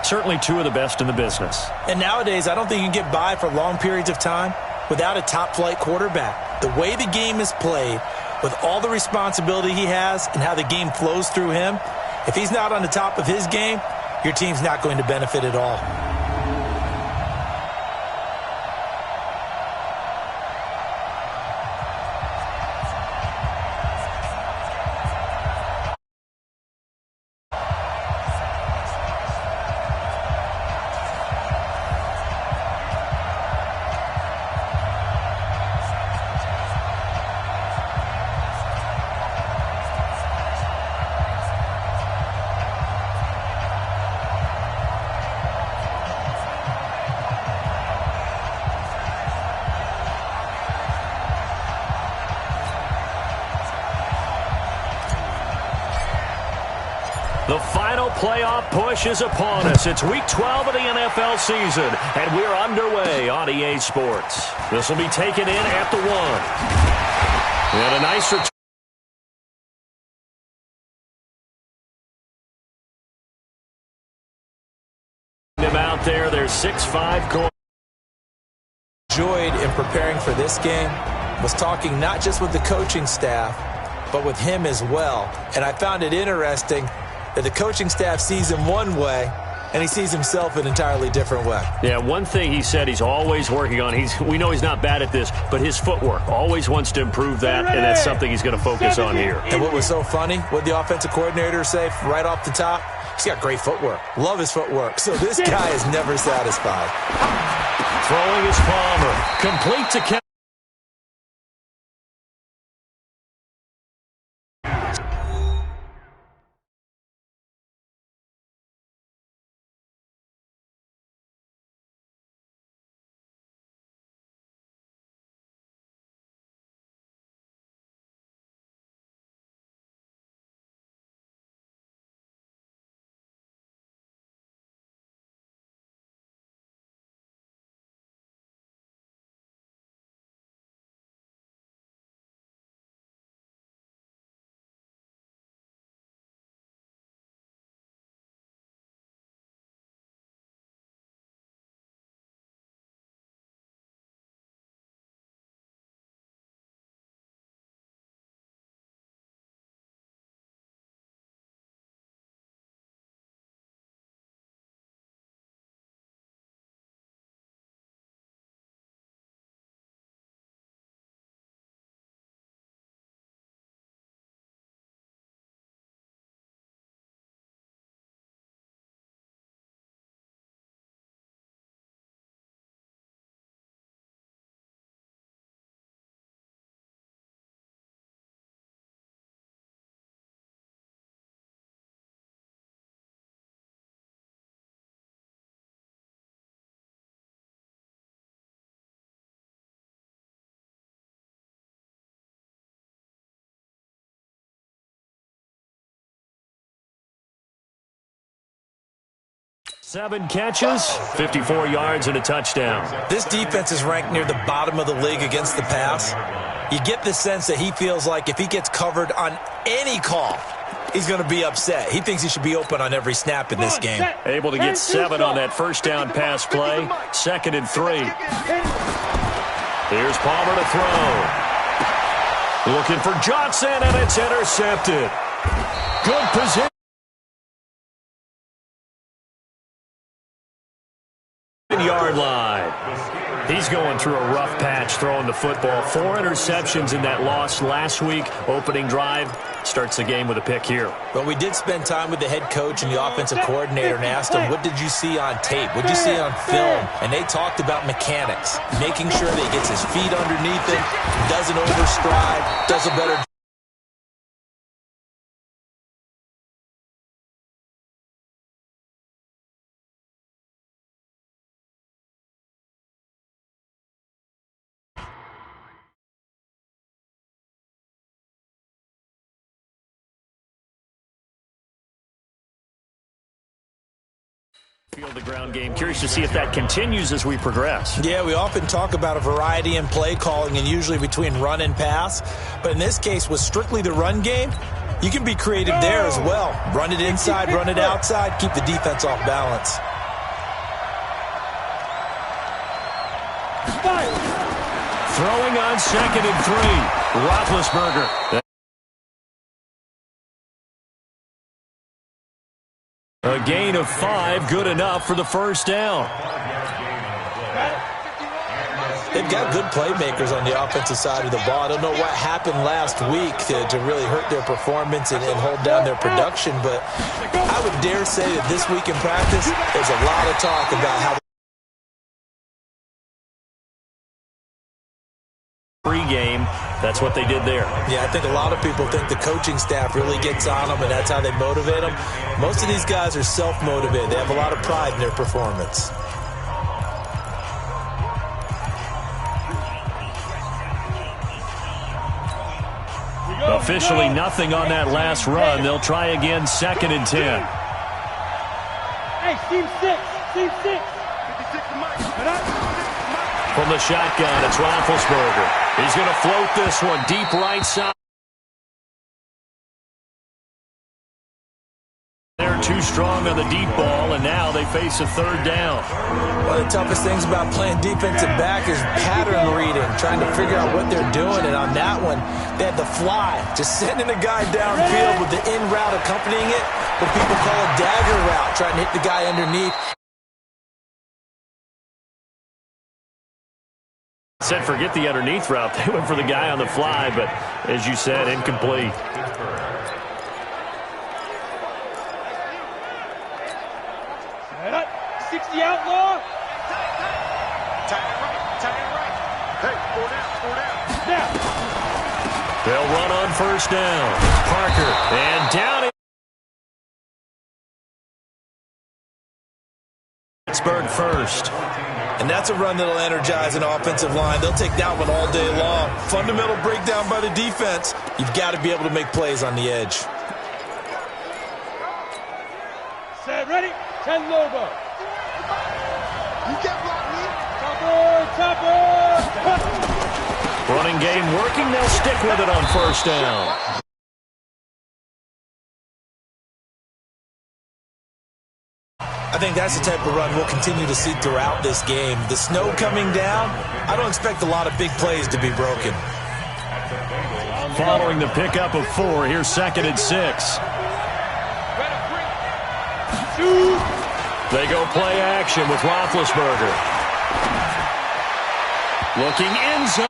Certainly two of the best in the business. And nowadays, I don't think you can get by for long periods of time without a top-flight quarterback. The way the game is played, with all the responsibility he has and how the game flows through him, if he's not on the top of his game, your team's not going to benefit at all. The final playoff push is upon us. It's Week 12 of the NFL season, and we're underway on EA Sports. This will be taken in at the 1. And a nice return. Him out there, there's 6'5" going. Enjoyed in preparing for this game was talking not just with the coaching staff, but with him as well. And I found it interesting that the coaching staff sees him one way, and he sees himself an entirely different way. Yeah, one thing he said he's always working on, we know he's not bad at this, but his footwork, always wants to improve that, and that's something he's going to focus on here. And what was so funny, what the offensive coordinator say right off the top? He's got great footwork. Love his footwork. So this guy is never satisfied. Throwing is Palmer. Complete to Kevin. Seven catches, 54 yards, and a touchdown. This defense is ranked near the bottom of the league against the pass. You get the sense that he feels like if he gets covered on any call, he's going to be upset. He thinks he should be open on every snap in this game. Able to get 7 on that first down pass play. 2nd and 3. Here's Palmer to throw. Looking for Johnson, and it's intercepted. Good position. Yard line. He's going through a rough patch throwing the football. 4 interceptions in that loss last week. Opening drive starts the game with a pick here. But we did spend time with the head coach and the offensive coordinator and asked him, what did you see on tape? What did you see on film? And they talked about mechanics, making sure that he gets his feet underneath him, doesn't overstride, does a better job. Field the ground game. Curious to see if that continues as we progress. Yeah, we often talk about a variety in play calling and usually between run and pass. But in this case, with strictly the run game, you can be creative there as well. Run it inside, run it outside, keep the defense off balance. Throwing on 2nd and 3. Roethlisberger. A gain of 5, good enough for the first down. They've got good playmakers on the offensive side of the ball. I don't know what happened last week to really hurt their performance and hold down their production, but I would dare say that this week in practice, there's a lot of talk about how Pre-game, that's what they did there. Yeah, I think a lot of people think the coaching staff really gets on them, and that's how they motivate them. Most of these guys are self-motivated. They have a lot of pride in their performance. Officially nothing on that last run. They'll try again, 2nd and 10. Hey, team 6. Team 6. From the shotgun, it's Roethlisberger. He's going to float this one deep right side. They're too strong on the deep ball, and now they face a 3rd down. One of the toughest things about playing defensive back is pattern reading, trying to figure out what they're doing. And on that one, they had the fly, just sending a guy downfield with the in route accompanying it, what people call a dagger route, trying to hit the guy underneath. Said forget the underneath route. They went for the guy on the fly, but as you said, incomplete. Set up. 60 outlaw. Hey, 4 down. Snap. They'll run on 1st down. Parker, and down it. Pittsburgh 1st. And that's a run that'll energize an offensive line. They'll take that one all day long. Fundamental breakdown by the defense. You've got to be able to make plays on the edge. Set, ready. 10 Lobo. You can't block me. Topper. Running game working. They'll stick with it on 1st down. I think that's the type of run we'll continue to see throughout this game. The snow coming down, I don't expect a lot of big plays to be broken. Following the pickup of 4, here's 2nd and 6. They go play action with Roethlisberger. Looking in zone.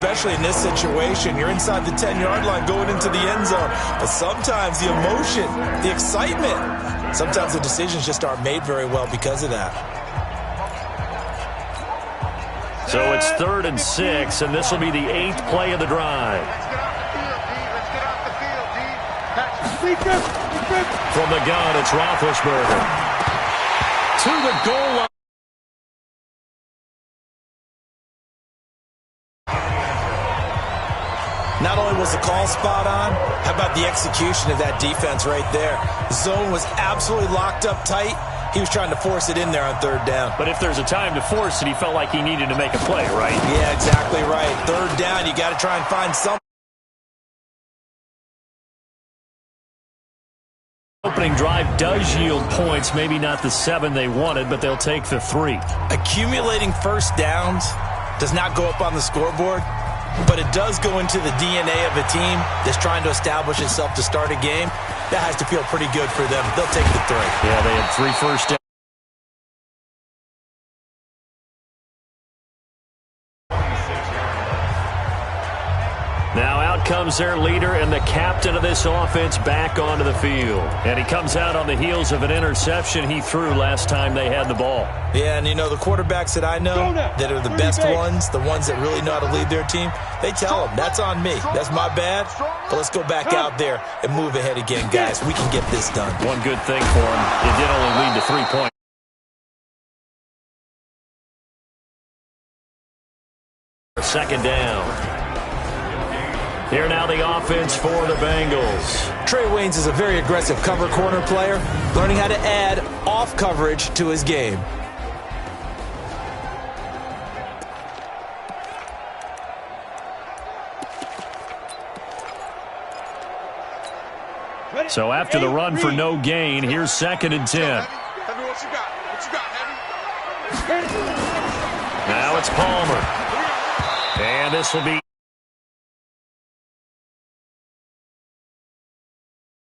Especially in this situation, you're inside the 10-yard line going into the end zone. But sometimes the emotion, the excitement, sometimes the decisions just aren't made very well because of that. So it's 3rd and 6, and this will be the 8th play of the drive. From the gun, it's Roethlisberger. To the goal line. Not only was the call spot on, how about the execution of that defense right there? The zone was absolutely locked up tight. He was trying to force it in there on 3rd down. But if there's a time to force it, he felt like he needed to make a play, right? Yeah, exactly right. 3rd down, you got to try and find something. Opening drive does yield points, maybe not the 7 they wanted, but they'll take the 3. Accumulating 1st downs does not go up on the scoreboard, but it does go into the DNA of a team that's trying to establish itself to start a game. That has to feel pretty good for them. They'll take the 3. Yeah, they had 3 first downs. Now out comes their leader and the captain of this offense back onto the field. And he comes out on the heels of an interception he threw last time they had the ball. Yeah, and you know, the quarterbacks that I know that are the best ones, the ones that really know how to lead their team, they tell them, that's on me. That's my bad. But let's go back out there and move ahead again, guys. We can get this done. One good thing for him, it did only lead to 3 points. Second down. Here now the offense for the Bengals. Trey Waynes is a very aggressive cover corner player, learning how to add off coverage to his game. So after the run for no gain, here's 2nd and 10. Tell me what you got. What you got, Heavy? Now it's Palmer. And this will be...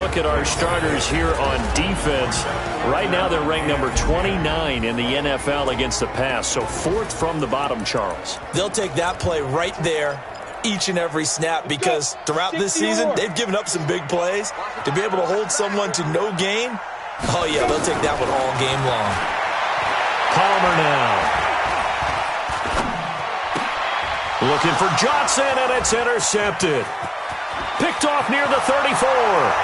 Look at our starters here on defense. Right now they're ranked number 29 in the NFL against the pass. So fourth from the bottom, Charles. They'll take that play right there each and every snap because throughout this season they've given up some big plays. To be able to hold someone to no gain, oh yeah, they'll take that one all game long. Palmer now. Looking for Johnson, and it's intercepted. Picked off near the 34.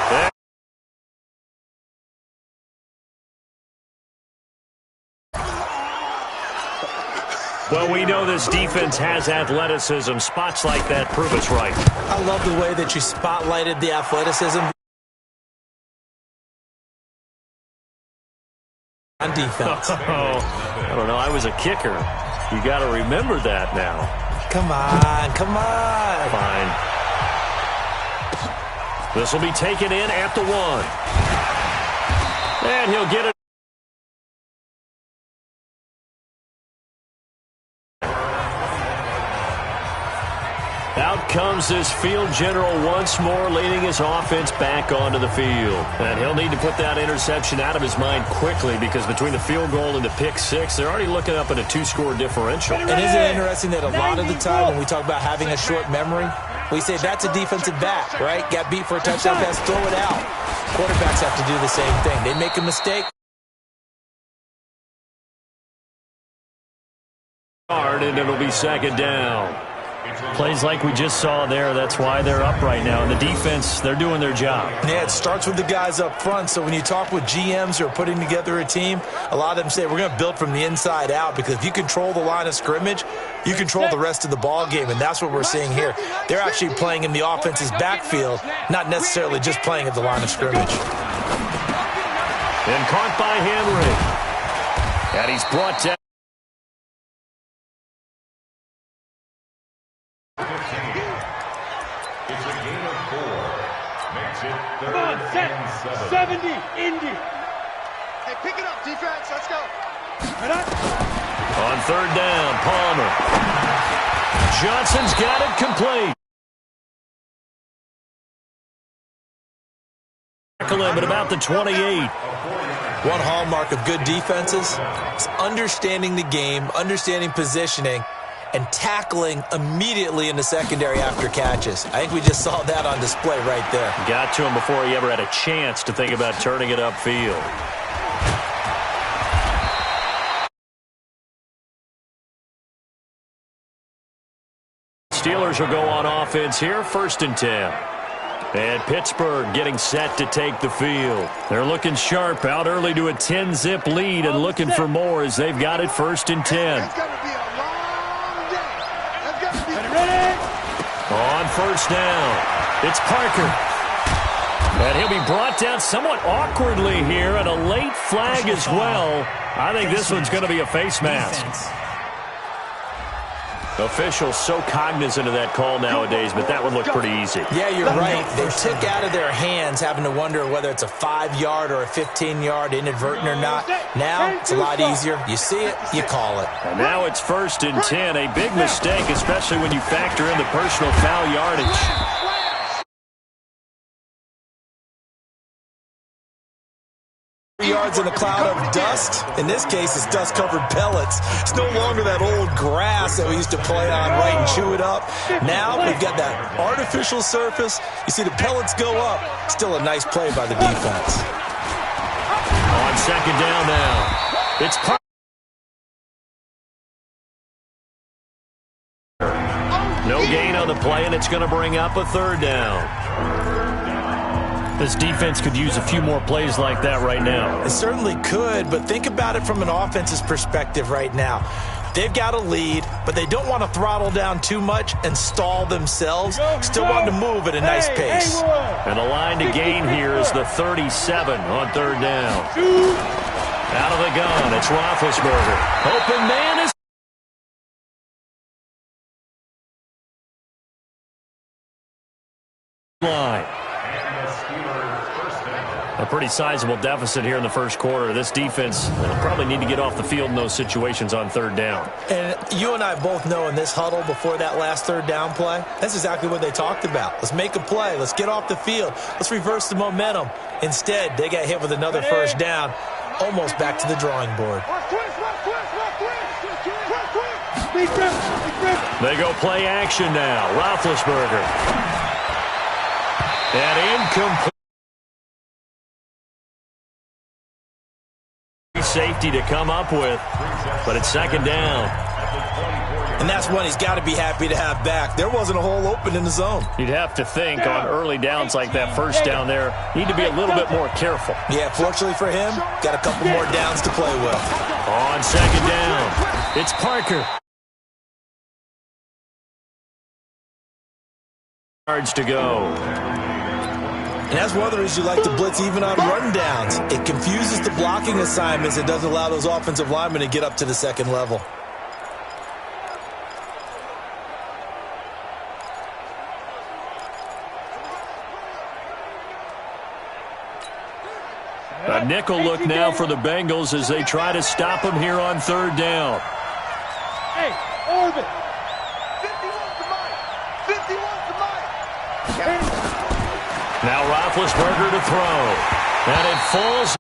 Well, we know this defense has athleticism. Spots like that prove us right. I love the way that you spotlighted the athleticism on defense. I don't know. I was a kicker. You got to remember that now. Come on, come on. Fine. This will be taken in at the 1. And he'll get it. Out comes this field general once more, leading his offense back onto the field. And he'll need to put that interception out of his mind quickly because between the field goal and the pick six, they're already looking up at a 2-score differential. And isn't it interesting that a lot of the time when we talk about having a short memory, we say that's a defensive back, right? Got beat for a touchdown pass, throw it out. Quarterbacks have to do the same thing. They make a mistake. And it'll be second down. Plays like we just saw there, that's why they're up right now. And the defense, they're doing their job. Yeah, it starts with the guys up front. So when you talk with GMs who are putting together a team, a lot of them say we're going to build from the inside out because if you control the line of scrimmage, you control the rest of the ball game, and that's what we're seeing here. They're actually playing in the offense's backfield, not necessarily just playing at the line of scrimmage. And caught by Henry. And he's brought down. Come on, set. 70, Indy. Hey, pick it up, defense. Let's go. On third down, Palmer. Johnson's got it complete. Tackle him at about the 28. One hallmark of good defenses is understanding the game, understanding positioning, and tackling immediately in the secondary after catches. I think we just saw that on display right there. Got to him before he ever had a chance to think about turning it upfield. Steelers will go on offense here, 1st and 10. And Pittsburgh getting set to take the field. They're looking sharp, out early to a 10-zip lead and looking for more as they've got it 1st and 10. It's going to be a long day. It's going to be Ready? On first down, it's Parker. And he'll be brought down somewhat awkwardly here, and a late flag as well. I think this one's going to be a face mask. Officials so cognizant of that call nowadays, but that one looked pretty easy. Yeah, you're right. They took out of their hands having to wonder whether it's a 5-yard or a 15-yard inadvertent or not. Now it's a lot easier. You see it, you call it. And now it's 1st and 10. A big mistake, especially when you factor in the personal foul yardage. Yards in a cloud of dust. In this case, it's dust-covered pellets. It's no longer that old grass that we used to play on, right, and chew it up. Now we've got that artificial surface. You see the pellets go up. Still a nice play by the defense. On second down now, it's no gain on the play, and it's going to bring up a 3rd down. This defense could use a few more plays like that right now. It certainly could, but think about it from an offense's perspective right now. They've got a lead, but they don't want to throttle down too much and stall themselves. Still want to move at a nice pace. And the line to gain here is the 37 on 3rd down. Out of the gun, it's Roethlisberger. Open man is line. A pretty sizable deficit here in the first quarter. This defense probably need to get off the field in those situations on third down. And you and I both know in this huddle before that last third down play, that's exactly what they talked about. Let's make a play. Let's get off the field. Let's reverse the momentum. Instead, they got hit with another first down, almost back to the drawing board. They go play action now. Roethlisberger. And incomplete. Safety to come up with, but it's second down. And that's one he's got to be happy to have back. There wasn't a hole open in the zone. You'd have to think on early downs like that first down there, need to be a little bit more careful. Yeah, fortunately for him, got a couple more downs to play with. On second down, it's Parker. Yards to go. And that's one of the reasons you like to blitz even on rundowns. It confuses the blocking assignments. It doesn't allow those offensive linemen to get up to the second level. A nickel look now for the Bengals as they try to stop him here on third down. Hey, orbit. 51 to Mike. 51 to Mike. Now Roethlisberger to throw. And it falls.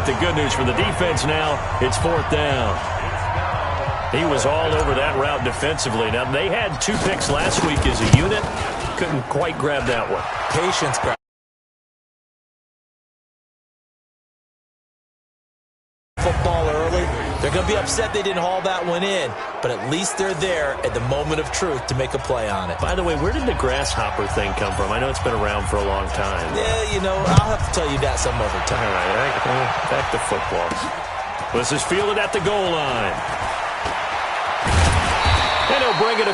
The good news for the defense now, it's fourth down. He was all over that route defensively. Now, they had 2 picks last week as a unit. Couldn't quite grab that one. Patience, grab. Football early. They're going to be upset they didn't haul that one in, but at least they're there at the moment of truth to make a play on it. By the way, where did the grasshopper thing come from? I know it's been around for a long time. Yeah, you know, I'll have to tell you that some other time. All right, back to football. This is fielded at the goal line. And he'll bring it.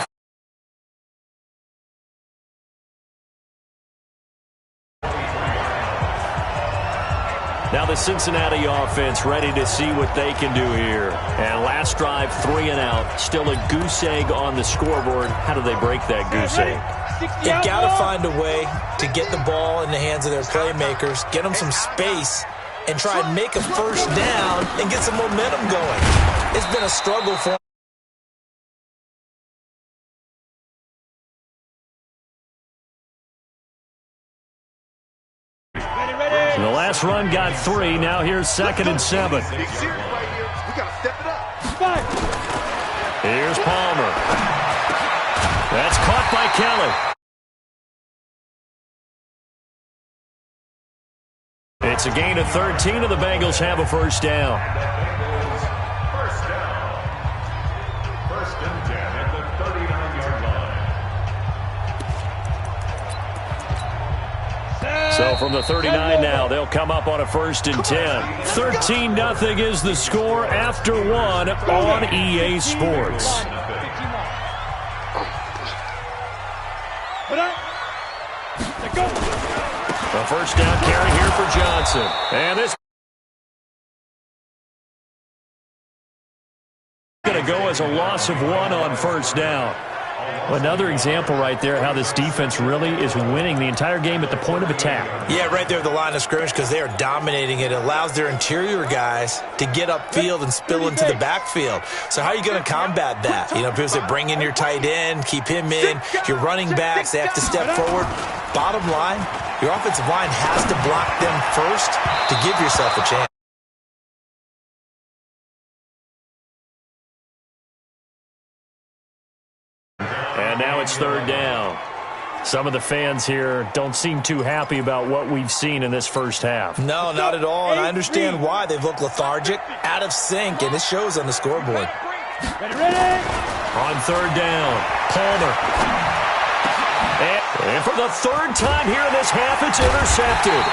Now the Cincinnati offense ready to see what they can do here. And last drive, 3 and out. Still a goose egg on the scoreboard. How do they break that goose egg? You've got to find a way to get the ball in the hands of their playmakers, get them some space, and try and make a first down and get some momentum going. It's been a struggle for them. The last run got 3. Now here's 2nd and 7. We got to step it up. Here's Palmer. That's caught by Kelly. It's a gain of 13, and the Bengals have a first down. First and 10 at the 39-yard line. So from the 39 now, they'll come up on a 1st and 10. 13-0 is the score after 1 on EA Sports. A first down carry here for Johnson. And this is going to go as a loss of 1 on first down. Another example right there how this defense really is winning the entire game at the point of attack. Yeah, right there at the line of scrimmage because they are dominating it. It allows their interior guys to get upfield and spill into the backfield. So how are you going to combat that? You know, because they bring in your tight end, keep him in. Your running backs, they have to step forward. Bottom line, your offensive line has to block them first to give yourself a chance. And now it's third down. Some of the fans here don't seem too happy about what we've seen in this first half. No, not at all, and I understand why. They've looked lethargic, out of sync, and it shows on the scoreboard. On third down, Palmer. And for the third time here in this half, it's intercepted.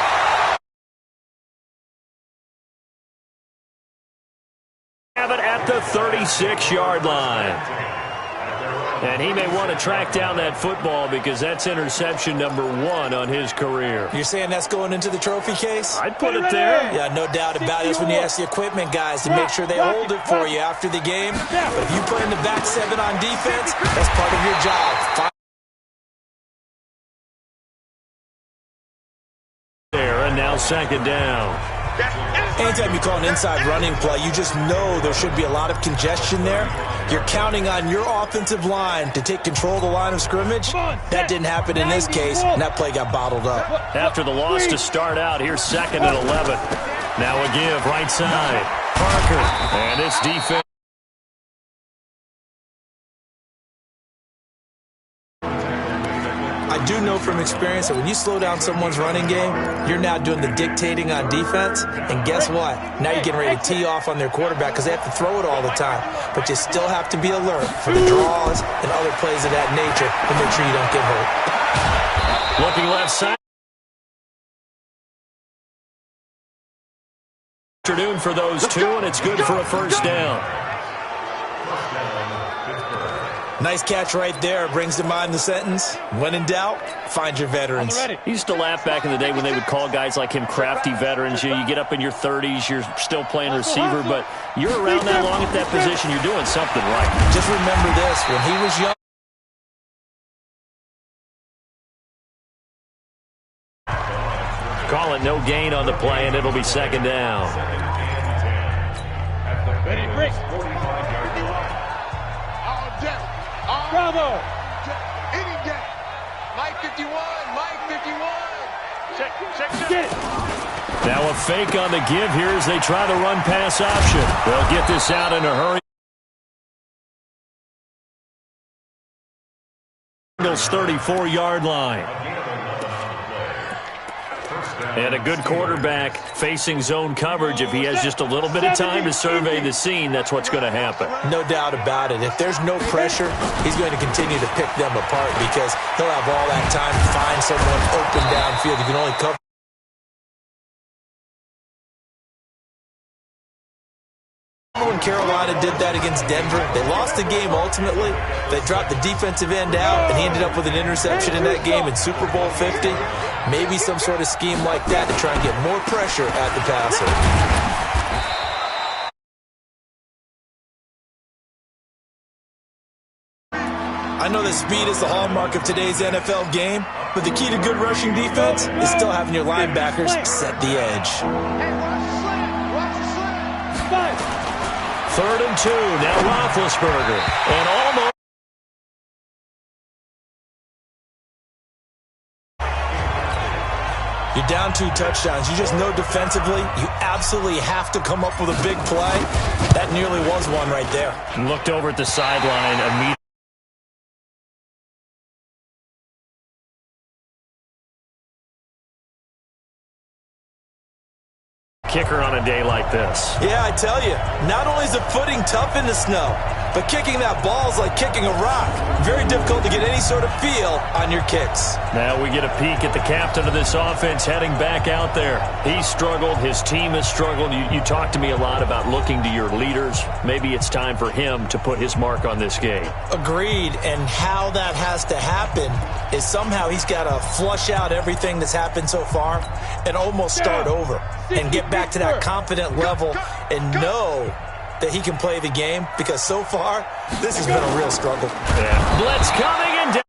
Have it at the 36-yard line. And he may want to track down that football because that's interception number 1 on his career. You're saying that's going into the trophy case? I'd put it there. Yeah, no doubt about it. That's when you ask the equipment guys to make sure they hold it for you after the game. But if you play in the back 7 on defense, that's part of your job. second down. Anytime you call an inside running play, you just know there should be a lot of congestion there. You're counting on your offensive line to take control of the line of scrimmage. That didn't happen in this case, and that play got bottled up. After the loss to start out, here's 2nd and 11. Now a give right side. Parker, and it's defense. I do know from experience that when you slow down someone's running game, you're now doing the dictating on defense. And guess what? Now you're getting ready to tee off on their quarterback because they have to throw it all the time. But you still have to be alert for the draws and other plays of that nature to make sure you don't get hurt. Looking left side. Afternoon for those two, and it's good for a first down. Nice catch right there. Brings to mind the sentence, when in doubt, find your veterans. He used to laugh back in the day when they would call guys like him crafty veterans. You get up in your 30s, you're still playing receiver, but you're around that long at that position, you're doing something right. Just remember this, when he was young, call it no gain on the play, and it'll be second down. Ready, break. Bravo. Any day. Mike 51. Mike 51. Check. Get it. Now a fake on the give here as they try to run pass option. They'll get this out in a hurry. Bengals 34-yard line. And a good quarterback facing zone coverage. If he has just a little bit of time to survey the scene, that's what's going to happen. No doubt about it. If there's no pressure, he's going to continue to pick them apart because he'll have all that time to find someone open downfield. He can only cover. When Carolina did that against Denver, they lost the game ultimately. They dropped the defensive end out, and he ended up with an interception in that game in Super Bowl 50. Maybe some sort of scheme like that to try and get more pressure at the passer. I know that speed is the hallmark of today's NFL game, but the key to good rushing defense is still having your linebackers set the edge. Hey, watch the slant. 3rd and 2. Now Roethlisberger. And almost. You're down 2 touchdowns. You just know defensively you absolutely have to come up with a big play. That nearly was one right there. Looked over at the sideline immediately. Kicker on a day like this. Yeah, I tell you, not only is the footing tough in the snow, but kicking that ball is like kicking a rock. Very difficult to get any sort of feel on your kicks. Now we get a peek at the captain of this offense heading back out there. He struggled. His team has struggled. You talked to me a lot about looking to your leaders. Maybe it's time for him to put his mark on this game. Agreed, and how that has to happen is somehow he's got to flush out everything that's happened so far and almost start over and get back to that confident level and know that he can play the game, because so far this has been a real struggle. Yeah. Blitz coming and down.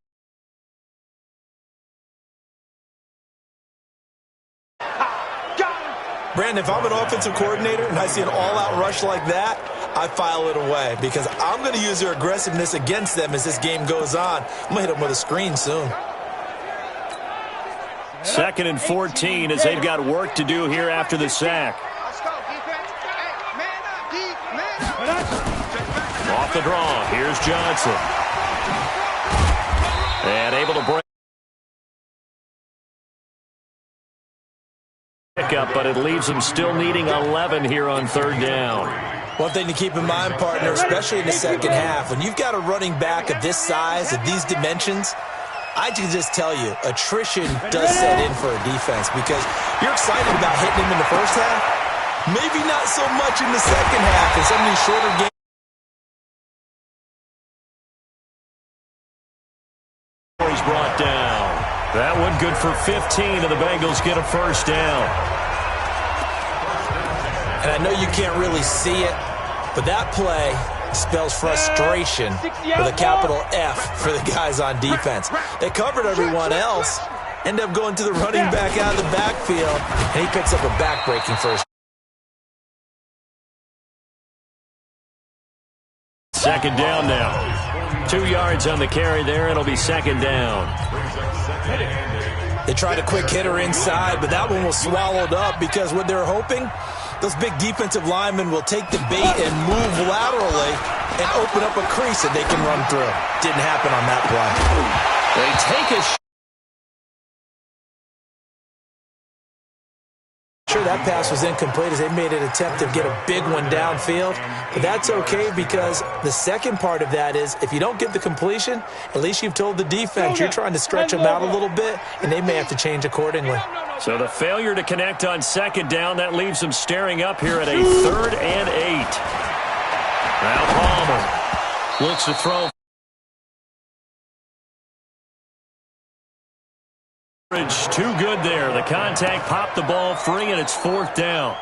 Brandon, if I'm an offensive coordinator and I see an all-out rush like that, I file it away because I'm going to use their aggressiveness against them as this game goes on. I'm going to hit them with a screen soon. 2nd and 14 as they've got work to do here after the sack. Let's go, defense. Hey, man up, D. Man up. Off the draw, here's Johnson. And able to break. Pickup, but it leaves him still needing 11 here on 3rd down. One thing to keep in mind, partner, especially in the second half, when you've got a running back of this size, of these dimensions, I can just tell you, attrition does set in for a defense because you're excited about hitting him in the first half. Maybe not so much in the second half in some of these shorter games. He's brought down. That one good for 15, and the Bengals get a first down. And I know you can't really see it, but that play spells frustration with a capital F for the guys on defense. They covered everyone else, End up going to the running back out of the backfield, and he picks up a back-breaking first. Second down now. 2 yards on the carry there. It'll be second down. They tried a quick hitter inside, but that one was swallowed up because what they're hoping, those big defensive linemen will take the bait and move laterally and open up a crease that they can run through. Didn't happen on that play. They take a Sure, that pass was incomplete as they made an attempt to get a big one downfield. But that's okay because the second part of that is if you don't get the completion, at least you've told the defense you're trying to stretch them out a little bit, and they may have to change accordingly. So the failure to connect on second down, that leaves them staring up here at a 3rd and 8. Now Palmer looks to throw. Too good there. The contact popped the ball free, and it's 4th down.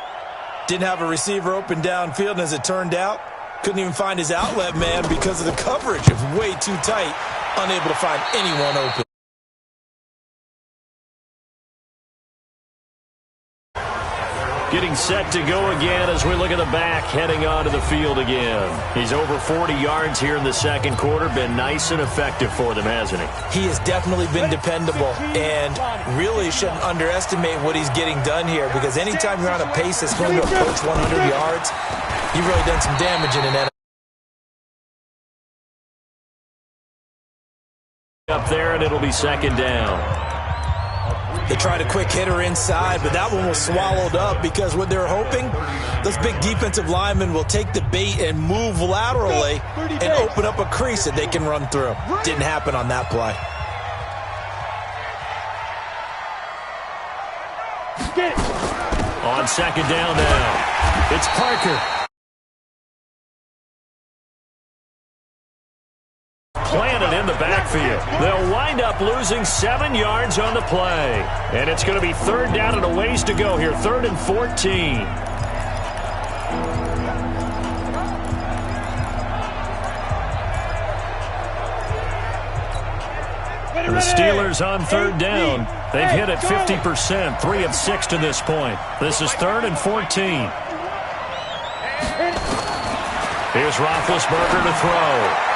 Didn't have a receiver open downfield, and as it turned out, couldn't even find his outlet man because of the coverage. It was way too tight, unable to find anyone open. Getting set to go again as we look at the back heading onto the field again. He's over 40 yards here in the second quarter. Been nice and effective for them, hasn't he? He has definitely been dependable and really shouldn't underestimate what he's getting done here because anytime you're on a pace that's going to approach 100 yards, you've really done some damage in an NFL. Up there, and it'll be second down. They tried a quick hitter inside, but that one was swallowed up because what they're hoping, those big defensive linemen will take the bait and move laterally and open up a crease that they can run through. Didn't happen on that play. On second down now, it's Parker. Planted in the backfield. They'll wind up losing 7 yards on the play. And it's going to be 3rd down and a ways to go here. 3rd and 14. And the Steelers on 3rd down. They've hit it 50%, 3 of 6 to this point. This is 3rd and 14. Here's Roethlisberger to throw.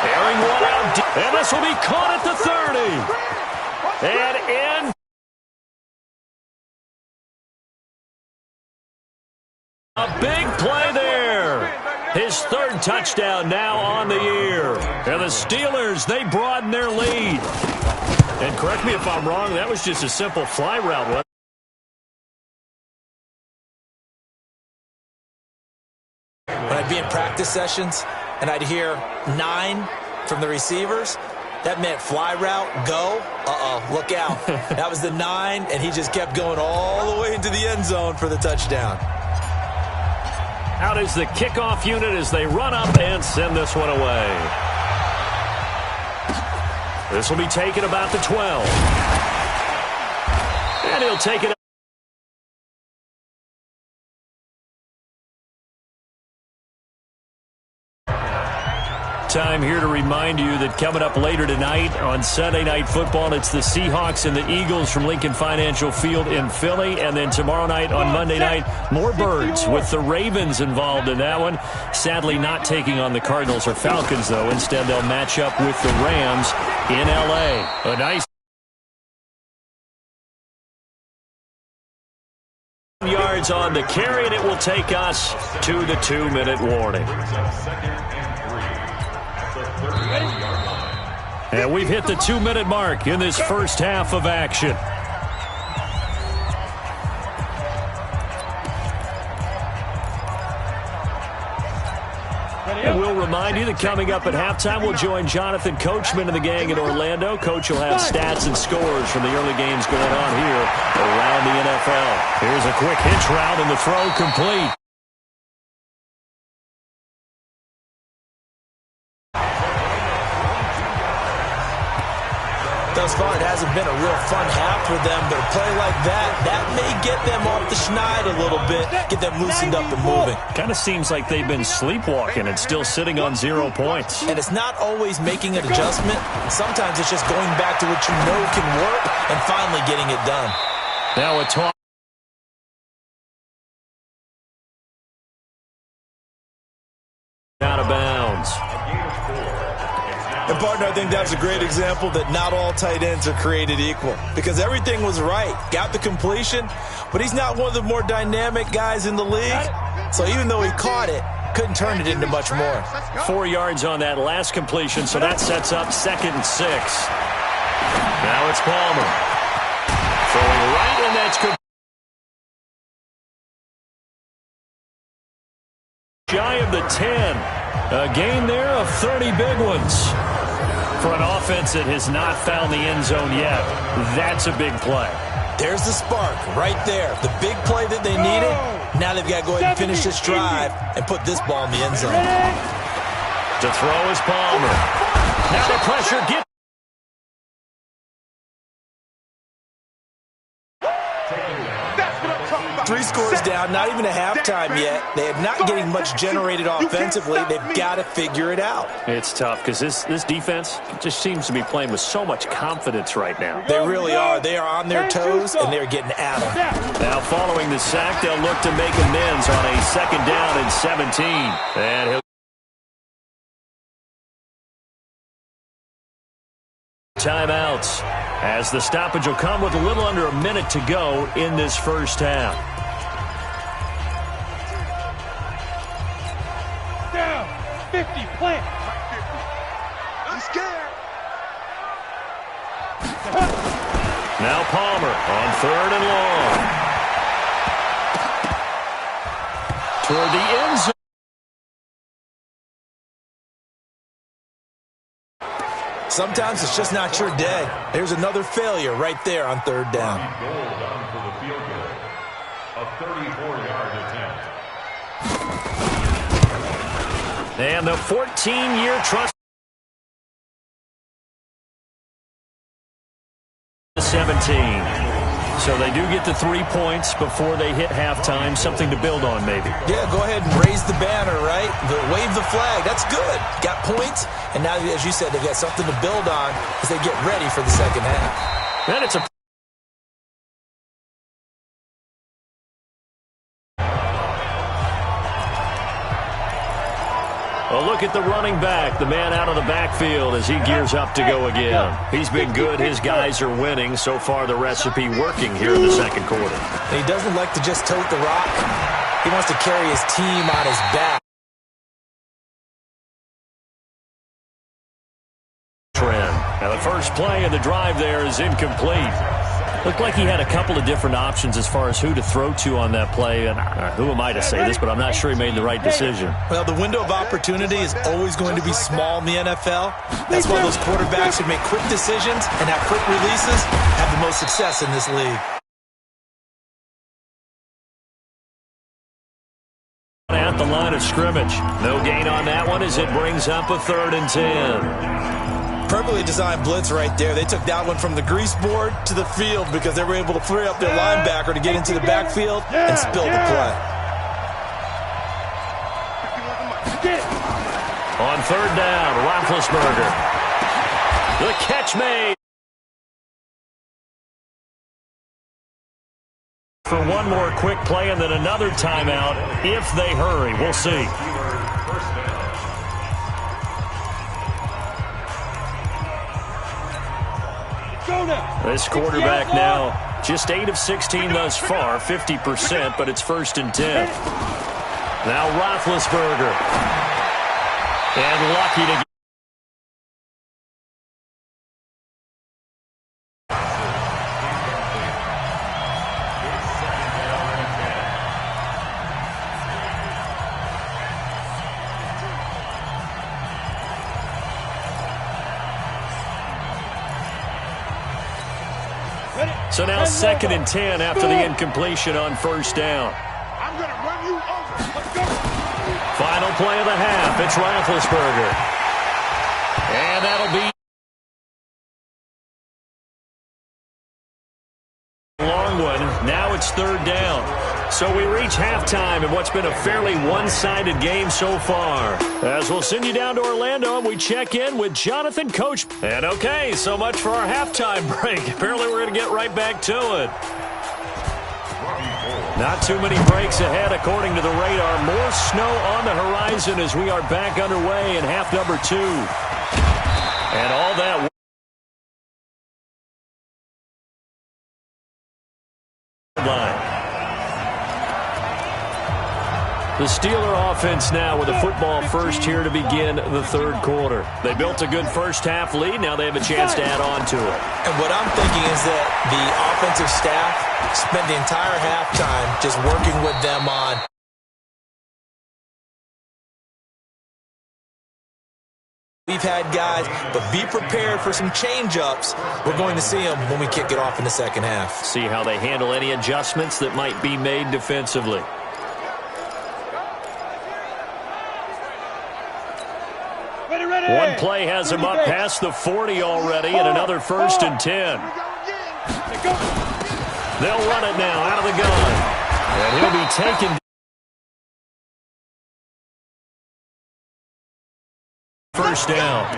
Airing one out deep. And this will be caught at the 30. And in. A big play there. His 3rd touchdown now on the year. And the Steelers, they broaden their lead. And correct me if I'm wrong, that was just a simple fly route, wasn't it? When I'd be in practice sessions and I'd hear 9 from the receivers, that meant fly route, go, look out. That was the 9, and he just kept going all the way into the end zone for the touchdown. Out is the kickoff unit as they run up and send this one away. This will be taken about the 12. And he'll take it. Time here to remind you that coming up later tonight on Sunday Night Football, it's the Seahawks and the Eagles from Lincoln Financial Field in Philly. And then tomorrow night on Monday night, more Birds with the Ravens involved in that one. Sadly not taking on the Cardinals or Falcons, though. Instead, they'll match up with the Rams in L.A. A nice yards on the carry, and it will take us to the 2-minute warning. And we've hit the 2-minute mark in this first half of action. And we'll remind you that coming up at halftime, we'll join Jonathan Coachman and the gang in Orlando. Coach will have stats and scores from the early games going on here around the NFL. Here's a quick hitch route, and the throw complete. thus far, it hasn't been a real fun half for them, but a play like that may get them off the schneid a little bit, get them loosened up and moving. Kind of seems like they've been sleepwalking and still sitting on 0 points. And it's not always making an adjustment. Sometimes it's just going back to what you know can work and finally getting it done. Now a toss. Out of bounds. And, partner, I think that's a great example that not all tight ends are created equal because everything was right. Got the completion, but he's not one of the more dynamic guys in the league. So even though he caught it, couldn't turn it into much more. 4 yards on that last completion, so that sets up 2nd and 6. Now it's Palmer. Throwing right, and that's good. Shy of the 10. A gain there of 30 big ones. For an offense that has not found the end zone yet, that's a big play. There's the spark right there. The big play that they needed. Now they've got to go ahead and finish this drive and put this ball in the end zone. To throw is Palmer. Now the pressure gets. 3 scores down, not even a halftime yet. They are not getting much generated offensively. They've got to figure it out. It's tough because this defense just seems to be playing with so much confidence right now. They really are. They are on their toes, and they're getting at them. Now following the sack, they'll look to make amends on a 2nd down and 17. And he'll timeouts as the stoppage will come with a little under a minute to go in this first half. Down, 50, plant. I'm scared. Now Palmer on 3rd and long. Toward the end zone. Sometimes it's just not your day. There's another failure right there on 3rd down. Goal down for the field goal. A 34-yard attempt. And the 14-year trust. 17. So they do get the 3 points before they hit halftime. Something to build on, maybe. Yeah, go ahead and raise the banner, right? Wave the flag. That's good. Got points. And now, as you said, they've got something to build on as they get ready for the second half. Then it's a look at the running back, the man out of the backfield as he gears up to go again. He's been good. His guys are winning. So far, the recipe working here in the second quarter. And he doesn't like to just tote the rock. He wants to carry his team on his back. Now, the first play of the drive there is incomplete. Looked like he had a couple of different options as far as who to throw to on that play. And who am I to say this, but I'm not sure he made the right decision. Well, the window of opportunity is always going to be small in the NFL. That's why those quarterbacks who make quick decisions and have quick releases have the most success in this league. At the line of scrimmage. No gain on that one as it brings up a 3rd and 10. Perfectly designed blitz right there. They took that one from the grease board to the field because they were able to free up their linebacker to get into the backfield and spill the play. On 3rd down, Roethlisberger. The catch made. For one more quick play and then another timeout if they hurry. We'll see. This quarterback now just 8 of 16 thus far, 50%, but it's 1st and 10. Now Roethlisberger. And lucky to get. So now 2nd and 10 after the incompletion on 1st down. I'm going to run you over. Let's go. Final play of the half. It's Roethlisberger. And that'll be long one. Now it's third down. So we reach halftime in what's been a fairly one-sided game so far. As we'll send you down to Orlando, and we check in with Jonathan Coach. And okay, so much for our halftime break. Apparently we're going to get right back to it. Not too many breaks ahead according to the radar. More snow on the horizon as we are back underway in half number 2. And all that line. The Steeler offense now with the football first here to begin the third quarter. They built a good first-half lead. Now they have a chance to add on to it. And what I'm thinking is that the offensive staff spent the entire halftime just working with them on we've had guys, but be prepared for some change-ups. We're going to see them when we kick it off in the second half. See how they handle any adjustments that might be made defensively. One play has him up past the 40 already, and another 1st and 10. They'll run it now out of the gun. And he'll be taken. First down.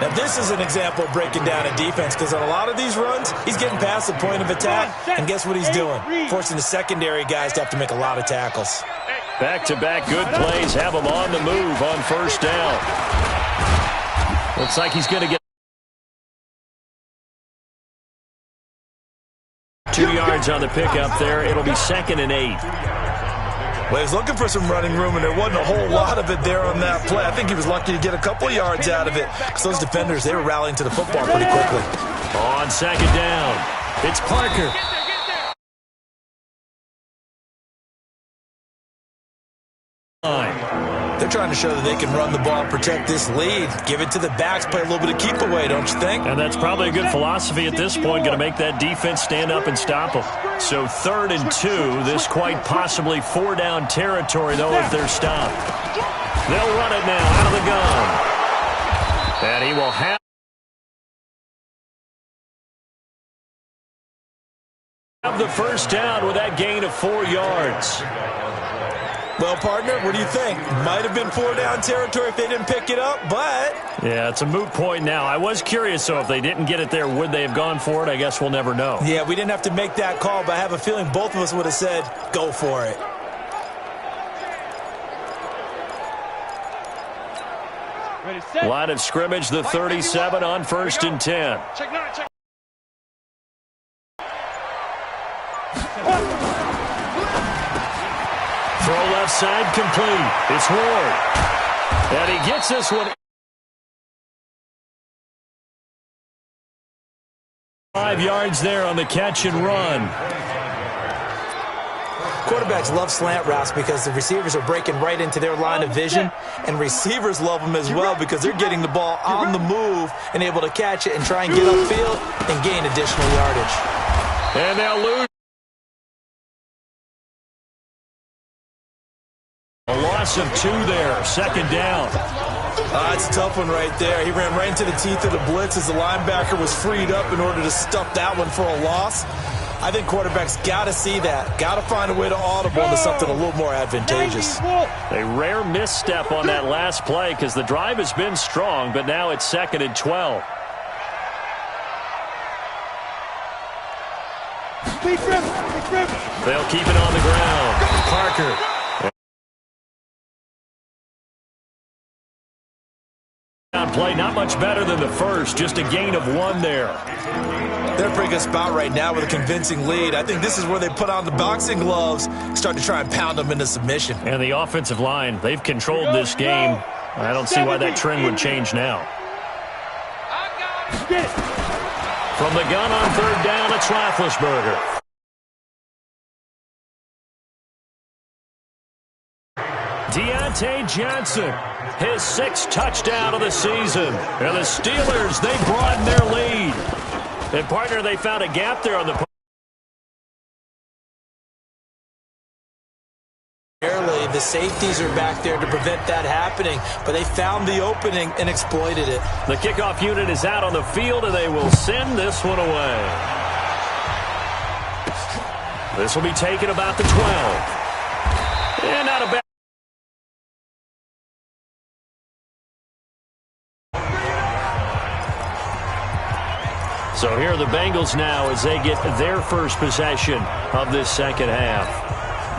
Now, this is an example of breaking down a defense because on a lot of these runs, he's getting past the point of attack, and guess what he's doing? Forcing the secondary guys to have to make a lot of tackles. Back-to-back good plays have him on the move on first down. Looks like he's going to get 2 yards on the pickup there. It'll be 2nd and 8. Well, he was looking for some running room, and there wasn't a whole lot of it there on that play. I think he was lucky to get a couple yards out of it because those defenders, they were rallying to the football pretty quickly. On 2nd down, it's Parker. They're trying to show that they can run the ball, protect this lead, give it to the backs, play a little bit of keep away, don't you think? And that's probably a good philosophy at this point, going to make that defense stand up and stop them. So 3rd and 2, this quite possibly 4-down territory, though, if they're stopped. They'll run it now out of the gun. And he will have the first down with that gain of 4 yards. Well, partner, what do you think? Might have been 4-down territory if they didn't pick it up, but... Yeah, it's a moot point now. I was curious, so if they didn't get it there, would they have gone for it? I guess we'll never know. Yeah, we didn't have to make that call, but I have a feeling both of us would have said, go for it. Line of scrimmage, the 37 on 1st and 10. Throw left side complete. It's Ward. And he gets this one. 5 yards there on the catch and run. Quarterbacks love slant routes because the receivers are breaking right into their line of vision, and receivers love them as well because they're getting the ball on the move and able to catch it and try and get upfield and gain additional yardage. And they'll lose. A loss of 2 there, 2nd down. It's a tough one right there. He ran right into the teeth of the blitz as the linebacker was freed up in order to stuff that one for a loss. I think quarterbacks got to see that. Got to find a way to audible into something a little more advantageous. A rare misstep on that last play because the drive has been strong, but now it's 2nd and 12. They'll keep it on the ground. Parker. Play not much better than the first, just a gain of 1 there. They're in a pretty good spot right now with a convincing lead. I think this is where they put on the boxing gloves, start to try and pound them into submission. And the offensive line, they've controlled this game. I don't see why that trend would change now. From the gun on 3rd down, it's Roethlisberger. Deontay Johnson, his 6th touchdown of the season. And the Steelers, they broaden their lead. And, partner, they found a gap there on the... The safeties are back there to prevent that happening, but they found the opening and exploited it. The kickoff unit is out on the field, and they will send this one away. This will be taken about the 12. And not a bad. So here are the Bengals now as they get their first possession of this second half.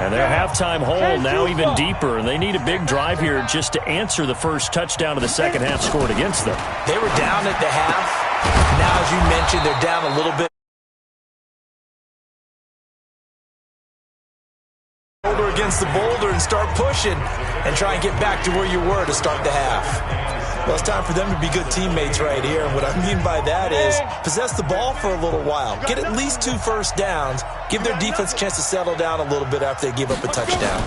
And their halftime hole now even deeper, and they need a big drive here just to answer the first touchdown of the second half scored against them. They were down at the half. Now, as you mentioned, they're down a little bit. Shoulder against the boulder and start pushing and try and get back to where you were to start the half. Well, it's time for them to be good teammates right here. And what I mean by that is possess the ball for a little while. Get at least 2 first downs. Give their defense a chance to settle down a little bit after they give up a touchdown.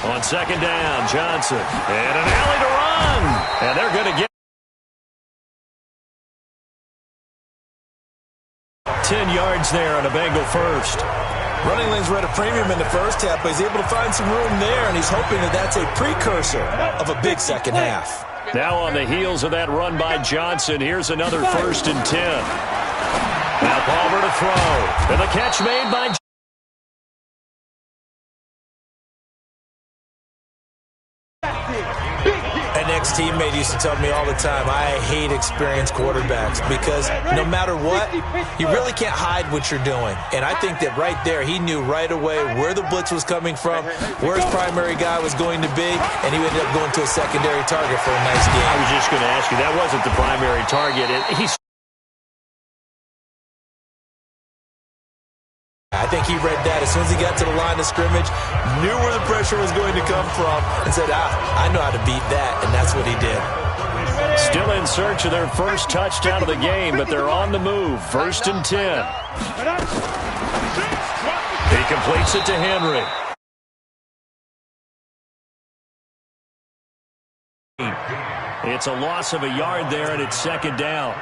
On second down, Johnson. And an alley to run. And they're going to get 10 yards there on a Bengal first. Running lanes were at a premium in the first half, but he's able to find some room there, and he's hoping that that's a precursor of a big second half. Now on the heels of that run by Johnson, here's another 1st and 10. Now Palmer to throw. And the catch made by An ex-teammate used to tell me all the time, I hate experienced quarterbacks because no matter what, you really can't hide what you're doing. And I think that right there, he knew right away where the blitz was coming from, where his primary guy was going to be, and he ended up going to a secondary target for a nice game. I was just going to ask you, that wasn't the primary target. I think he read that as soon as he got to the line of scrimmage, knew where the pressure was going to come from, and said, I know how to beat that, and that's what he did. Still in search of their first touchdown of the game, but they're on the move. 1st and 10. He completes it to Henry. It's a loss of a yard there, and it's second down.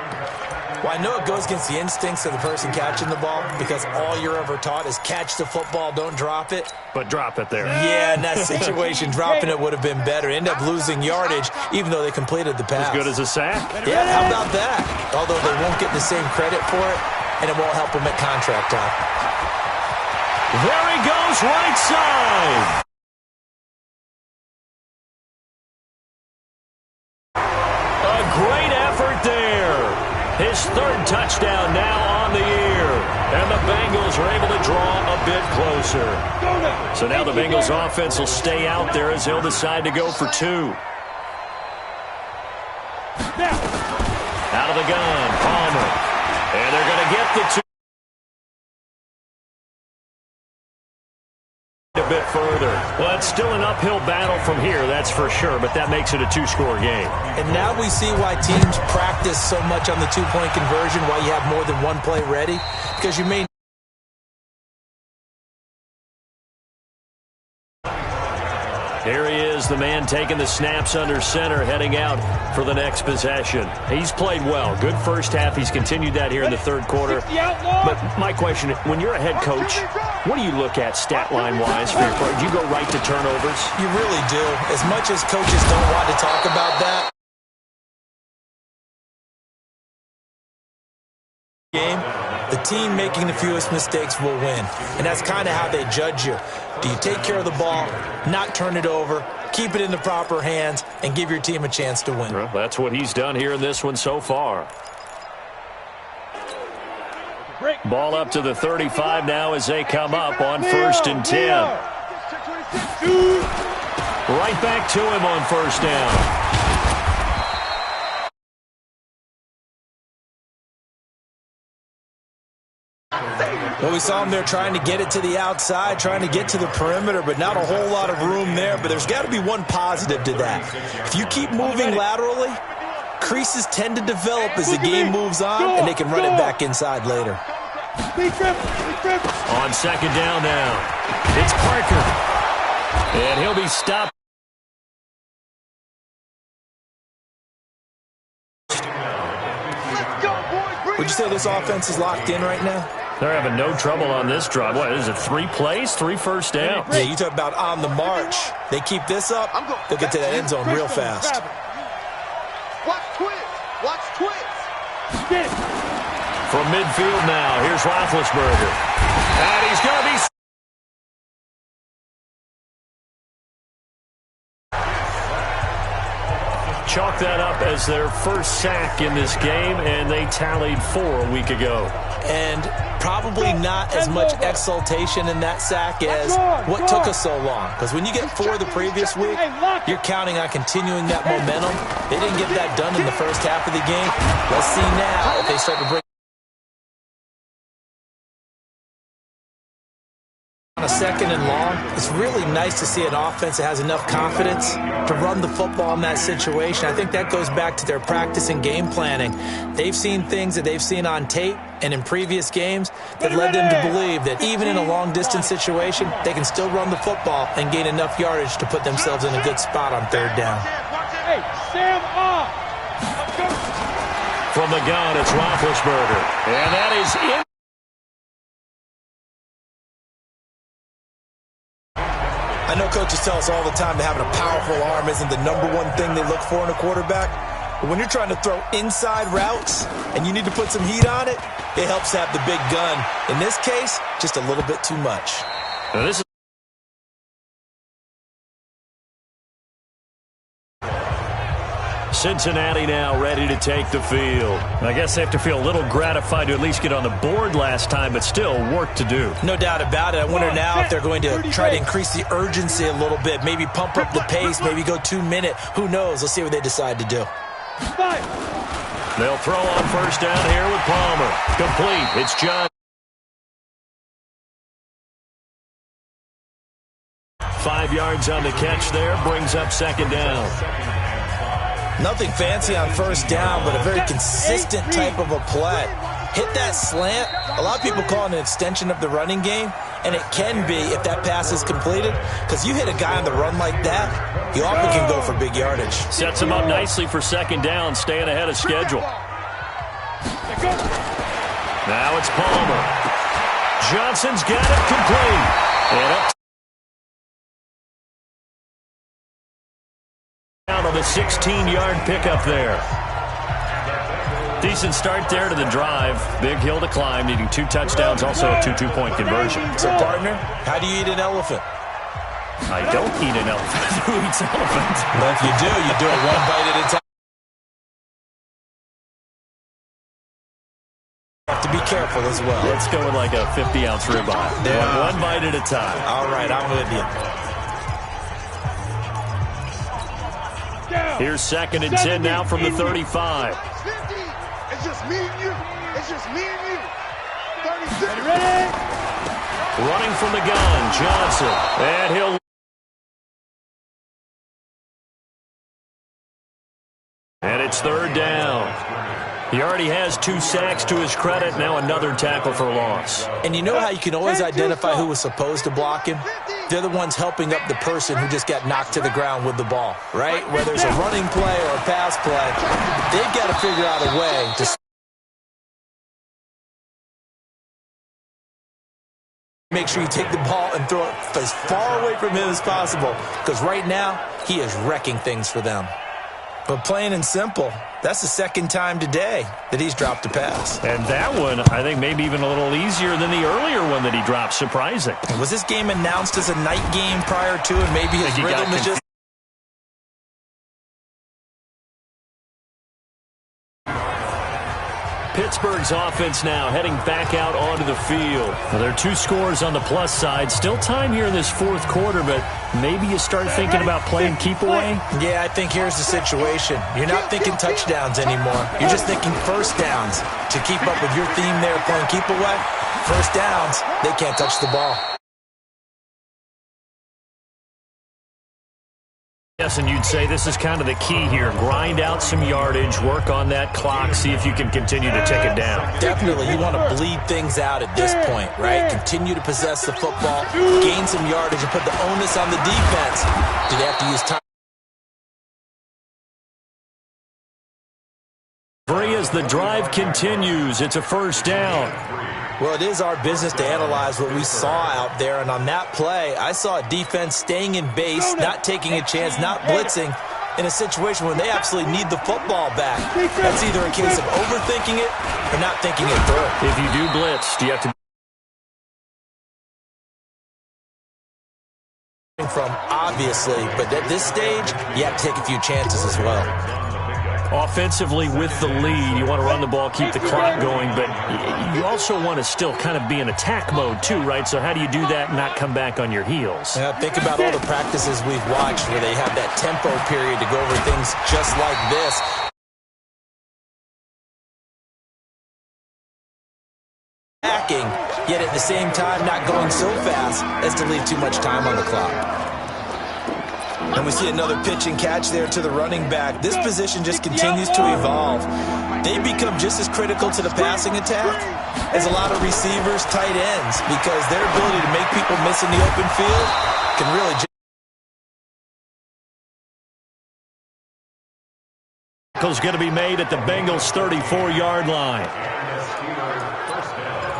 Well, I know it goes against the instincts of the person catching the ball because all you're ever taught is catch the football, don't drop it. But drop it there. Yeah, in that situation, dropping it would have been better. End up losing yardage, even though they completed the pass. As good as a sack. Yeah, how about that? Although they won't get the same credit for it, and it won't help them at contract time. There he goes, right side. A great effort there. His 3rd touchdown now on the year. And the Bengals are able to draw a bit closer. So now the Bengals offense will stay out there as they'll decide to go for 2. Out of the gun, Palmer. And they're going to get the 2. A bit further. Well, it's still an uphill battle from here, that's for sure, but that makes it a 2-score game. And now we see why teams practice so much on the 2-point conversion, why you have more than one play ready, because you may. Here he is, the man taking the snaps under center, heading out for the next possession. He's played well. Good first half. He's continued that here in the 3rd quarter. But my question, when you're a head coach, what do you look at stat line-wise for your play? Do you go right to turnovers? You really do. As much as coaches don't want to talk about that game, the team making the fewest mistakes will win. And that's kind of how they judge you. Do you take care of the ball, not turn it over, keep it in the proper hands, and give your team a chance to win? Well, that's what he's done here in this one so far. Ball up to the 35 now as they come up on 1st and 10. Right back to him on 1st down. Well, we saw him there trying to get it to the outside, trying to get to the perimeter, but not a whole lot of room there. But there's got to be one positive to that. If you keep moving laterally, creases tend to develop as the game moves on, and they can run it back inside later. On second down now, it's Parker. And he'll be stopped. Would you say this offense is locked in right now? They're having no trouble on this drive. What is it, 3 plays, 3 first downs? Yeah, you talk about on the march. They keep this up, they'll get to that end zone real fast. Watch twist. Watch twist. From midfield now, here's Roethlisberger. And he's going to be chalk that up as their first sack in this game, and they tallied 4 a week ago. And probably not as much exultation in that sack as what took us so long. Because when you get 4 the previous week, you're counting on continuing that momentum. They didn't get that done in the first half of the game. Let's see now if they start to break on a 2nd and long. It's really nice to see an offense that has enough confidence to run the football in that situation. I think that goes back to their practice and game planning. They've seen things that they've seen on tape and in previous games that led them to believe that even in a long-distance situation, they can still run the football and gain enough yardage to put themselves in a good spot on 3rd down. Hey, Sam off. From the gun, it's Roethlisberger. And that is in. I know coaches tell us all the time that having a powerful arm isn't the #1 thing they look for in a quarterback. But when you're trying to throw inside routes and you need to put some heat on it, it helps to have the big gun. In this case, just a little bit too much. Now this is Cincinnati now ready to take the field. I guess they have to feel a little gratified to at least get on the board last time, but still work to do. No doubt about it. I wonder now if they're going to try to increase the urgency a little bit, maybe pump up the pace, maybe go 2-minute. Who knows? Let's see what they decide to do. They'll throw on 1st down here with Palmer. Complete. It's John. 5 yards on the catch there. Brings up 2nd down. Nothing fancy on 1st down, but a very consistent type of a play. Hit that slant. A lot of people call it an extension of the running game, and it can be if that pass is completed, because you hit a guy on the run like that, he often can go for big yardage. Sets him up nicely for 2nd down, staying ahead of schedule. Now it's Palmer. Johnson's got it complete. And up down on the 16-yard pickup there. Decent start there to the drive. Big hill to climb, needing 2 touchdowns, also a 2 2-point conversion. So, partner, how do you eat an elephant? I don't eat an elephant. Who eats elephants? Well, if you do it 1 bite at a time. You have to be careful as well. Let's go with like a 50-ounce ribeye. Yeah. One bite at a time. All right, I'm with you. Here's 2nd and 10 now from the 35. It's just me and you. It's just me and you. 36. Ready? Running from the gun, Johnson. And he'll... And it's 3rd down. He already has 2 sacks to his credit. Now another tackle for loss. And you know how you can always identify who was supposed to block him? They're the ones helping up the person who just got knocked to the ground with the ball, right? Whether it's a running play or a pass play, they've got to figure out a way to make sure you take the ball and throw it as far away from him as possible, because right now he is wrecking things for them. But plain and simple, that's the 2nd time today that he's dropped a pass. And that one, I think, maybe even a little easier than the earlier one that he dropped. Surprising. And was this game announced as a night game prior to, and maybe his rhythm is just... Pittsburgh's offense now heading back out onto the field. Well, there are 2 scores on the plus side. Still time here in this 4th quarter, but maybe you start thinking about playing keep away? Yeah, I think here's the situation. You're not thinking touchdowns anymore. You're just thinking 1st downs. To keep up with your theme there, playing keep away, 1st downs, they can't touch the ball. Yes, and you'd say this is kind of the key here. Grind out some yardage, work on that clock, see if you can continue to take it down. Definitely, you want to bleed things out at this point, right? Continue to possess the football, gain some yardage, and put the onus on the defense. Do they have to use time? Free as the drive continues. It's a 1st down. Well, it is our business to analyze what we saw out there, and on that play, I saw a defense staying in base, not taking a chance, not blitzing, in a situation when they absolutely need the football back. That's either a case of overthinking it or not thinking it through. If you do blitz, do you have to from, obviously, but at this stage, you have to take a few chances as well. Offensively, with the lead, you want to run the ball, keep the clock going, but you also want to still kind of be in attack mode too, right? So how do you do that and not come back on your heels? Yeah, think about all the practices we've watched where they have that tempo period to go over things just like this. Yet at the same time not going so fast as to leave too much time on the clock. And we see another pitch and catch there to the running back. This position just continues to evolve. They become just as critical to the passing attack as a lot of receivers, tight ends, because their ability to make people miss in the open field can really Tackle's going to be made at the Bengals' 34-yard line.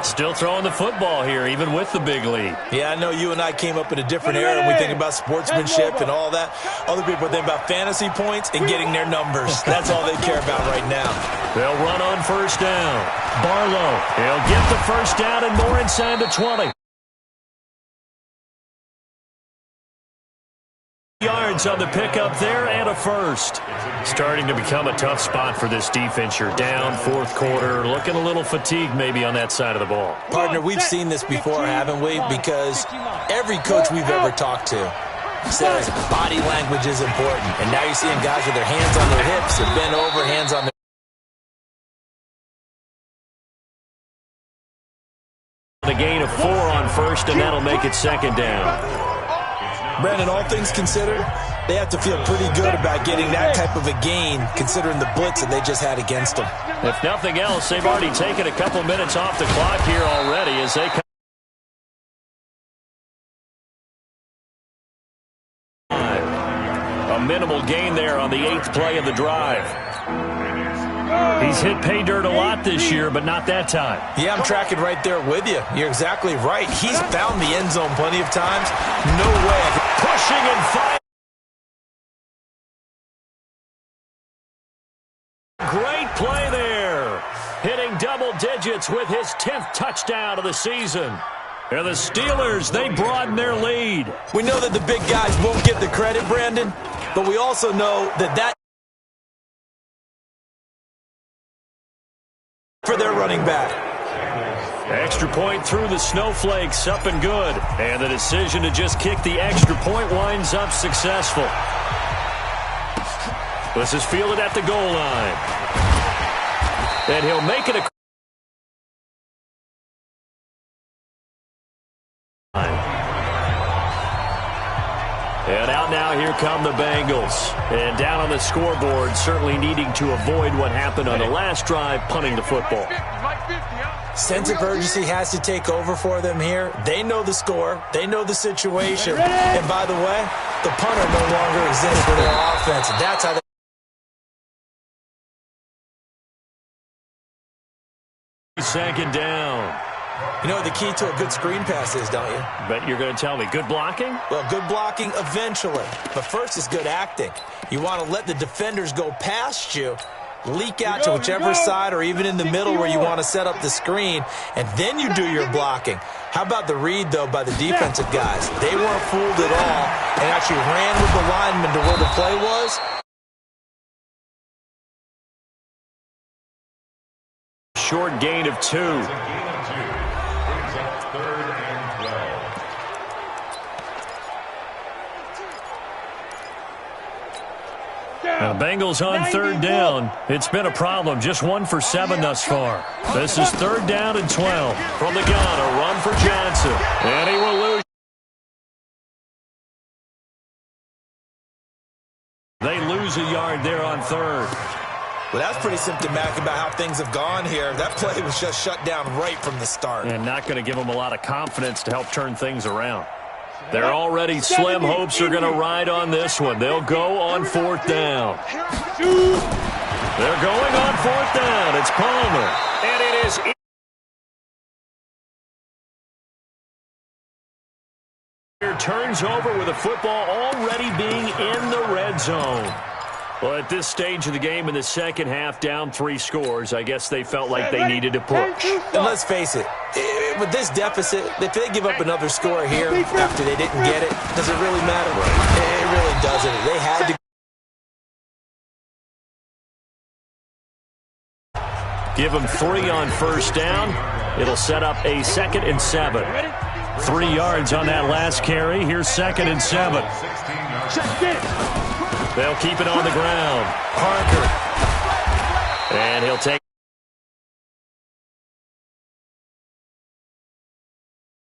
Still throwing the football here, even with the big lead. Yeah, I know you and I came up in a different era, and we think about sportsmanship and all that. Other people think about fantasy points and getting their numbers. That's all they care about right now. They'll run on first down. Barlow, he'll get the first down and more inside the 20. Yards on the pickup there and a first. Starting to become a tough spot for this defense. You're down fourth quarter, looking a little fatigued maybe on that side of the ball. Partner, we've seen this before, haven't we? Because every coach we've ever talked to says body language is important. And now you're seeing guys with their hands on their hips, they're bent over, hands on their... The gain of 4 on first, and that'll make it second down. Brandon, all things considered, they have to feel pretty good about getting that type of a gain, considering the blitz that they just had against them. If nothing else, they've already taken a couple minutes off the clock here already as they come. A minimal gain there on the 8th play of the drive. He's hit pay dirt a lot this year, but not that time. Yeah, I'm tracking right there with you. You're exactly right. He's found the end zone plenty of times. No way. Pushing and firing. Great play there. Hitting double digits with his 10th touchdown of the season. And the Steelers, they broaden their lead. We know that the big guys won't get the credit, Brandon, but we also know that for their running back. Extra point through the snowflakes, up and good. And the decision to just kick the extra point winds up successful. This is fielded at the goal line. And he'll make it a... And out now, here come the Bengals. And down on the scoreboard, certainly needing to avoid what happened on the last drive, punting the football. Sense of urgency has to take over for them here. They know the score. They know the situation. And by the way, the punter no longer exists for their offense. And that's how they... Second down. You know what the key to a good screen pass is, don't you? But you're going to tell me, good blocking? Well, good blocking eventually. But first is good acting. You want to let the defenders go past you, leak out to whichever side or even in the middle where you want to set up the screen, and then you do your blocking. How about the read, though, by the defensive guys? They weren't fooled at all and actually ran with the lineman to where the play was. Short gain of 2. Now, Bengals on third down. It's been a problem. Just 1 for 7 thus far. This is 3rd down and 12. From the gun, a run for Johnson. And he will lose. They lose a yard there on 3rd. Well, that's pretty symptomatic about how things have gone here. That play was just shut down right from the start. And not going to give them a lot of confidence to help turn things around. Their already slim hopes are going to ride on this one. They'll go on 4th down. They're going on 4th down. It's Palmer. And it is... Turns over with the football already being in the red zone. Well, at this stage of the game in the second half, down 3 scores, I guess they felt like they needed to push. And let's face it, with this deficit, if they give up another score here after they didn't get it, does it really matter? It really doesn't. They had to. Give them 3 on first down. It'll set up a 2nd and 7. 3 yards on that last carry. Here's 2nd and 7. They'll keep it on the ground. Parker. And he'll take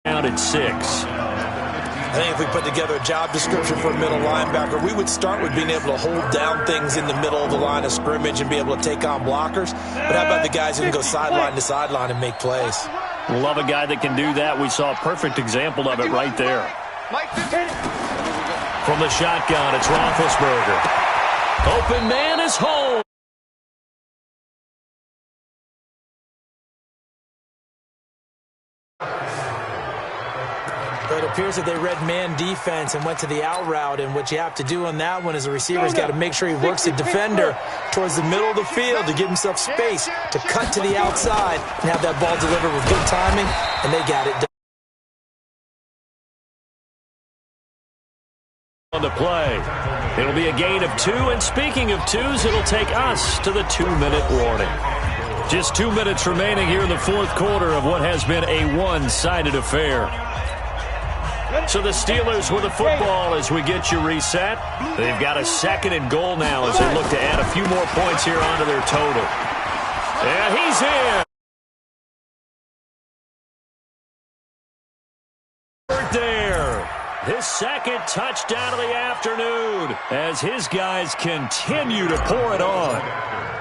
out at 6. I think if we put together a job description for a middle linebacker, we would start with being able to hold down things in the middle of the line of scrimmage and be able to take on blockers. But how about the guys who can go sideline to sideline and make plays? Love a guy that can do that. We saw a perfect example of it right there. From the shotgun, it's Roethlisberger. Open man is home. But it appears that they read man defense and went to the out route, and what you have to do on that one is the receiver's got to make sure he works the defender towards the middle of the field to give himself space to cut to the outside and have that ball delivered with good timing, and they got it done. On the play. It'll be a gain of 2, and speaking of 2s, it'll take us to the 2-minute warning. Just 2 minutes remaining here in the 4th quarter of what has been a one-sided affair. So the Steelers with the football as we get you reset. They've got a 2nd and goal now as they look to add a few more points here onto their total. And he's in. There. His 2nd touchdown of the afternoon as his guys continue to pour it on.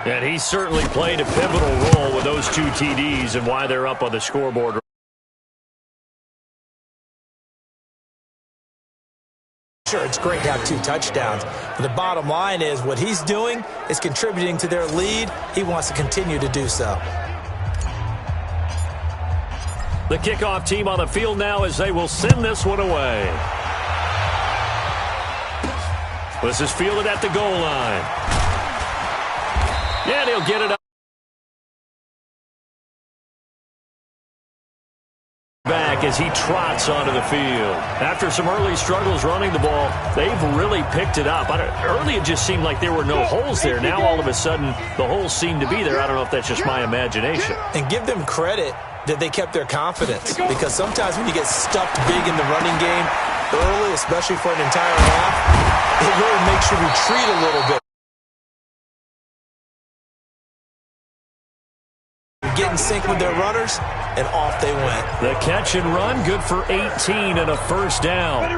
And he certainly played a pivotal role with those 2 TDs and why they're up on the scoreboard. Sure, it's great to have 2 touchdowns, but the bottom line is what he's doing is contributing to their lead. He wants to continue to do so. The kickoff team on the field now as they will send this one away. This is fielded at the goal line. And he'll get it up. Back as he trots onto the field. After some early struggles running the ball, they've really picked it up. Early it just seemed like there were no holes there. Now all of a sudden the holes seem to be there. I don't know if that's just my imagination. And give them credit that they kept their confidence, because sometimes when you get stuffed big in the running game early, especially for an entire half, it really makes you retreat a little bit. Get in sync with their runners, and off they went. The catch and run, good for 18 and a first down.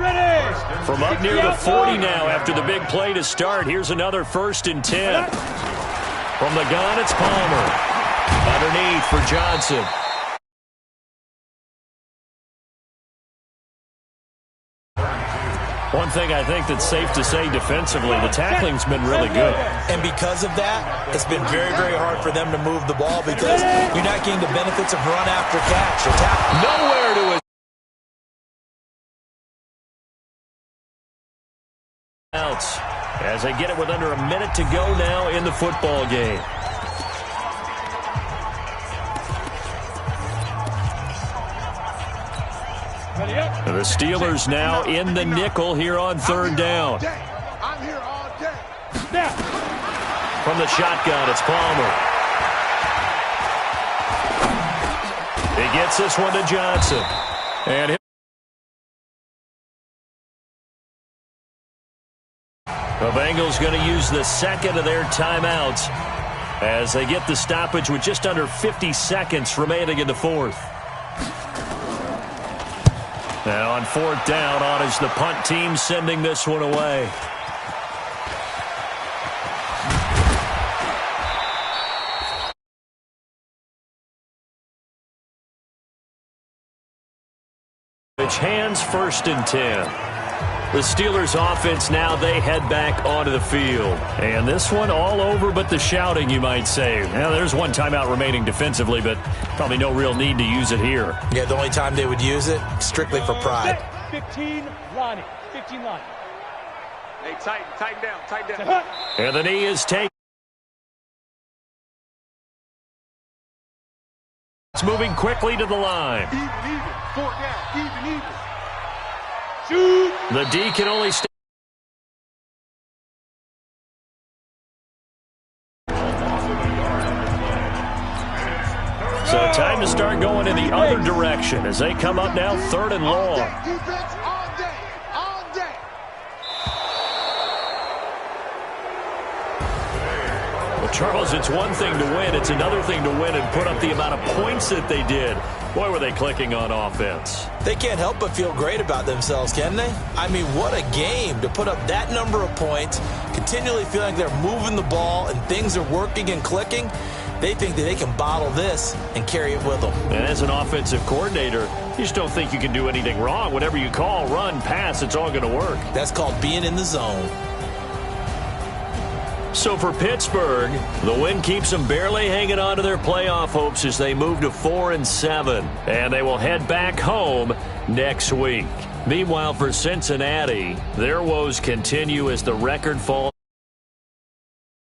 From up near the 40 now after the big play to start. Here's another 1st and 10. From the gun, it's Palmer. Underneath for Johnson. One thing I think that's safe to say defensively, the tackling's been really good. And because of that, it's been very, very hard for them to move the ball because you're not getting the benefits of run after catch or tackle. Nowhere to it. Outs as they get it with under a minute to go now in the football game. The Steelers now in the nickel here on 3rd down. I'm here all day. From the shotgun, it's Palmer. He gets this one to Johnson. And the Bengals going to use the 2nd of their timeouts as they get the stoppage with just under 50 seconds remaining in the 4th. Now on 4th down, on is the punt team sending this one away. Which hands 1st and 10. The Steelers offense now, they head back onto the field. And this one all over but the shouting, you might say. Now, there's one timeout remaining defensively, but probably no real need to use it here. Yeah, the only time they would use it, strictly for pride. 15 Lonnie. 15 Lonnie. Hey, tighten down. And the knee is taken. It's moving quickly to the line. Even. 4 down. Even. Shoot. The D can only stay. So time to start going in the other direction as they come up now 3rd and long. Defense all day. Well, Charles, it's one thing to win. It's another thing to win and put up the amount of points that they did. Boy, were they clicking on offense. They can't help but feel great about themselves, can they? I mean, what a game to put up that number of points, continually feeling like they're moving the ball and things are working and clicking. They think that they can bottle this and carry it with them. And as an offensive coordinator, you just don't think you can do anything wrong. Whatever you call, run, pass, it's all going to work. That's called being in the zone. So for Pittsburgh, the win keeps them barely hanging on to their playoff hopes as they move to 4-7. And they will head back home next week. Meanwhile, for Cincinnati, their woes continue as the record falls.